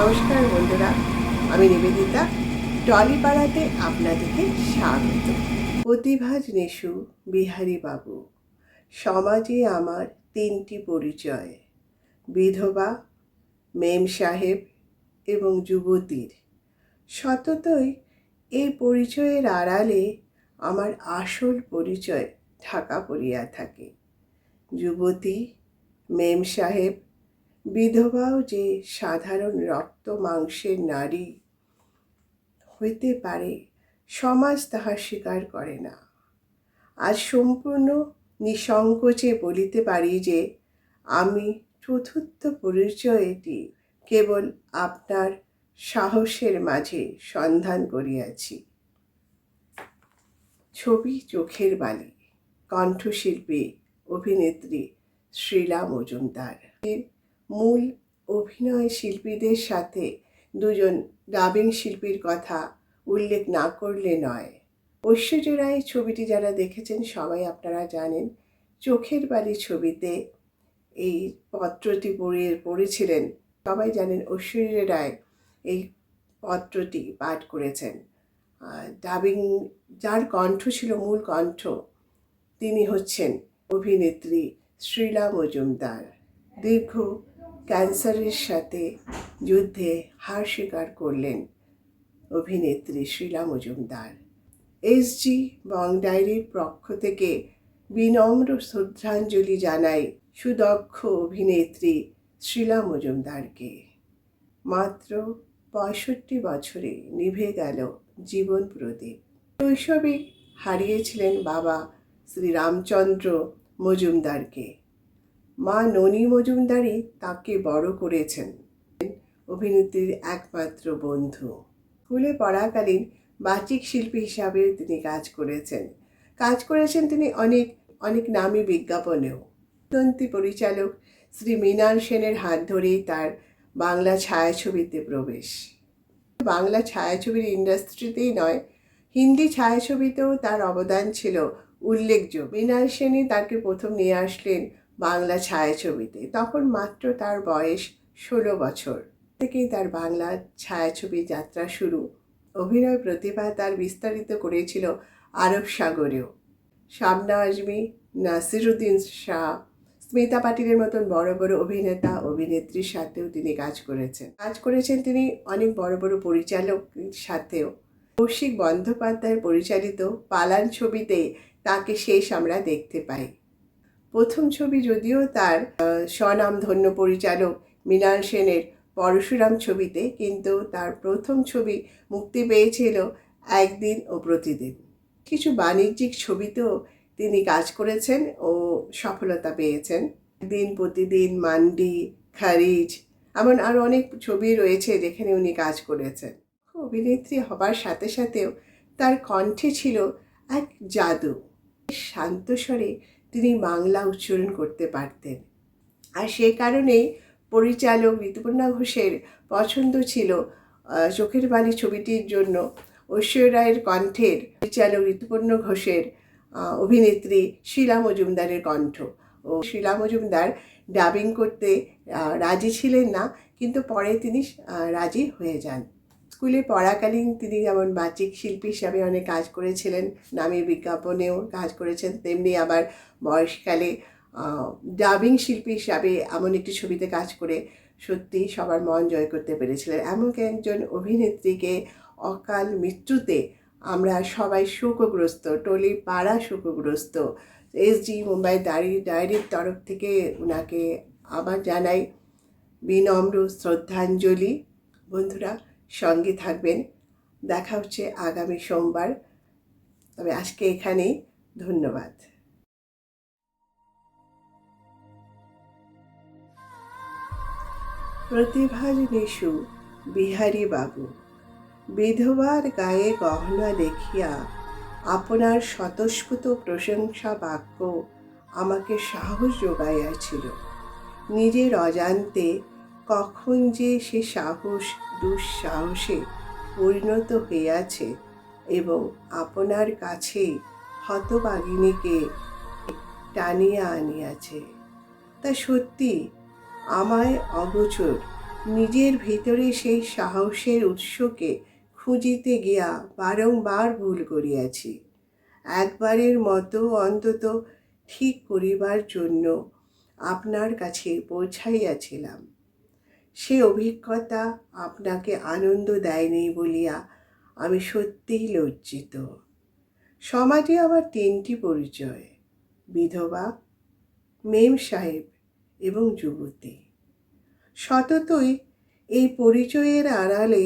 নমস্কার বন্ধুরা, আমি নিবেদিতা। টলিপাড়াতে আপনাদেরকে স্বাগত। প্রতিভাজ নেশু বিহারী বাবু। সমাজে আমার তিনটি পরিচয়, বিধবা, মেম সাহেব এবং যুবতীর। সততই এই পরিচয়ের আড়ালে আমার আসল পরিচয় ঢাকা পড়িয়া থাকে। যুবতী, মেম সাহেব, বিধবাও যে সাধারণ রক্ত মাংসের নারী হইতে পারে, সমাজ তাহা স্বীকার করে না। আজ সম্পূর্ণ নিঃসংকোচে বলিতে পারি যে আমি চতুর্থ পরিচয়টি কেবল আপনার সাহসের মাঝে সন্ধান করিয়াছি। ছবি চোখের বালি, কণ্ঠশিল্পী অভিনেত্রী শ্রীলা মজুমদার। মূল অভিনয় শিল্পীদের সাথে দুজন ডাবিং শিল্পীর কথা উল্লেখ না করলে নয়। ঐশ্বর্য রায় ছবিটি যারা দেখেছেন সবাই আপনারা জানেন, চোখের বালি ছবিতে এই পত্রটি পড়েছিলেন। সবাই জানেন ঐশ্বর্য রায় এই পত্রটি পাঠ করেছেন। ডাবিং যার কণ্ঠ ছিল মূল কণ্ঠ, তিনি হচ্ছেন অভিনেত্রী শ্রীলা মজুমদার। দীর্ঘ ক্যান্সারের সাথে যুদ্ধে হার স্বীকার করলেন অভিনেত্রী শ্রীলা মজুমদার। এসজি বং ডায়েরির পক্ষ থেকে বিনম্র শ্রদ্ধাঞ্জলি জানাই সুদক্ষ অভিনেত্রী শ্রীলা মজুমদারকে। মাত্র 65 বছরে নিভে গেল জীবন প্রদীপ। শৈশবে হারিয়েছিলেন বাবা শ্রী রামচন্দ্র মজুমদারকে। মা ননী মজুমদারই তাকে বড় করেছেন। অভিনেত্রীর একমাত্র বন্ধু। স্কুলে পড়াকালীন বাচিক শিল্পী হিসাবেও তিনি কাজ করেছেন তিনি অনেক নামী বিজ্ঞাপনেও। কিংবদন্তি পরিচালক শ্রী মৃণাল সেনের হাত ধরেই তার বাংলা ছায়াছবিতে প্রবেশ। বাংলা ছায়াছবির ইন্ডাস্ট্রিতেই নয়, হিন্দি ছায়াছবিতেও তার অবদান ছিল উল্লেখযোগ্য। মৃণাল সেনই তাকে প্রথম নিয়ে আসলেন বাংলা ছায়াছবিতে। তখন মাত্র তার বয়স 16 বছর। থেকেই তার বাংলা ছায়াছবি যাত্রা শুরু। অভিনয় প্রতিভা তার বিস্তারিত করেছিল আরব সাগরেও। শাবনা আজমি, নাসিরুদ্দিন শাহ, স্মিতা পাটিলের মতন বড় বড় অভিনেতা অভিনেত্রীর সাথেও তিনি কাজ করেছেন তিনি অনেক বড় বড় পরিচালকের সাথেও। কৌশিক বন্দ্যোপাধ্যায় পরিচালিত পালান ছবিতে তাকে শেষ আমরা দেখতে পাই। প্রথম ছবি যদিও তার স্বনামধন্য পরিচালক মৃণাল সেনের পরশুরাম ছবিতে, কিন্তু তার প্রথম ছবি মুক্তি পেয়েছিল একদিন ও প্রতিদিন। কিছু বাণিজ্যিক ছবিতেও তিনি কাজ করেছেন ও সফলতা পেয়েছেন। দিন প্রতিদিন, মান্ডি, খারিজ, এমন আরও অনেক ছবি রয়েছে যেখানে উনি কাজ করেছেন। অভিনেত্রী হবার সাথে সাথেও তার কণ্ঠে ছিল এক জাদু। শান্ত স্বরে তিনি বাংলা উচ্চারণ করতে পারতেন, আর সে কারণেই পরিচালক ঋতুপর্ণা ঘোষের পছন্দ ছিল চোখের বালি ছবিটির জন্য ঐশ্বর্য রায়ের কণ্ঠের পরিচালক ঋতুপর্ণা ঘোষের অভিনেত্রী শীলা মজুমদারের কণ্ঠ। ও শীলা মজুমদার ডাবিং করতে রাজি ছিলেন না, কিন্তু পরে তিনি রাজি হয়ে যান। স্কুলে পড়াকালীন তিনি যেমন বাচিক শিল্পী হিসাবে অনেক কাজ করেছিলেন, নামী বিজ্ঞাপনেও কাজ করেছেন, তেমনি আবার বয়সকালে ডাবিং শিল্পী হিসাবে এমন একটি ছবিতে কাজ করে সত্যি সবার মন জয় করতে পেরেছিলেন। এমন একজন অভিনেত্রীকে অকাল মৃত্যুতে আমরা সবাই শোকগ্রস্ত, টলি পাড়া শোকগ্রস্ত। এসজি মুম্বাই ডায়েরির তরফ থেকে ওনাকে আবার জানাই বিনম্র শ্রদ্ধাঞ্জলি। বন্ধুরা, সঙ্গে থাকবেন। দেখা হচ্ছে আগামী সোমবার। তবে আজকে এখানেই, ধন্যবাদ। প্রতিভাজ নেশু বিহারী বাবু। বিধবার গায়ে গহনা দেখিয়া আপনার স্বতঃস্ফূর্ত প্রশংসা বাক্য আমাকে সাহস যোগাইয়াছিল। নিজের অজান্তে কখন যে সে সাহস দুঃসাহসে পরিণত হইয়াছে এবং আপনার কাছে হতভাগিনীকে টানিয়া আনিয়াছে, তা সত্যি আমায় অগোচর নিজের ভিতরে সেই সাহসের উৎসকে খুঁজিতে গিয়া বারংবার ভুল করিয়াছি। একবারের মতো অন্তত ঠিক করিবার জন্য আপনার কাছে পৌঁছাইয়াছিলাম। সে অভিজ্ঞতা আপনাকে আনন্দ দেয়নি বলিয়া আমি সত্যিই লজ্জিত। সমাজে আমার 3টি পরিচয়: বিধবা, মেম সাহেব এবং যুবতী। সততই এই পরিচয়ের আড়ালে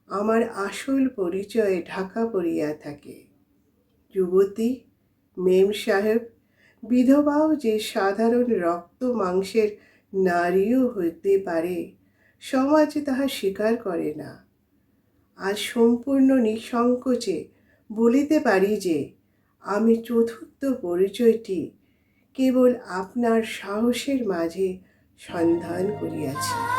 আমার আসল পরিচয় ঢাকা পড়িয়া থাকে। যুবতী, মেম সাহেব, বিধবাও যে সাধারণ রক্ত মাংসের নারীও হতে পারে, সমাজ তাহা স্বীকার করে না। আজ সম্পূর্ণ নিঃসংকোচে বলিতে পারি যে আমি চতুর্থ পরিচয়টি কেবল আপনার সাহসের মাঝে সন্ধান করিয়াছি।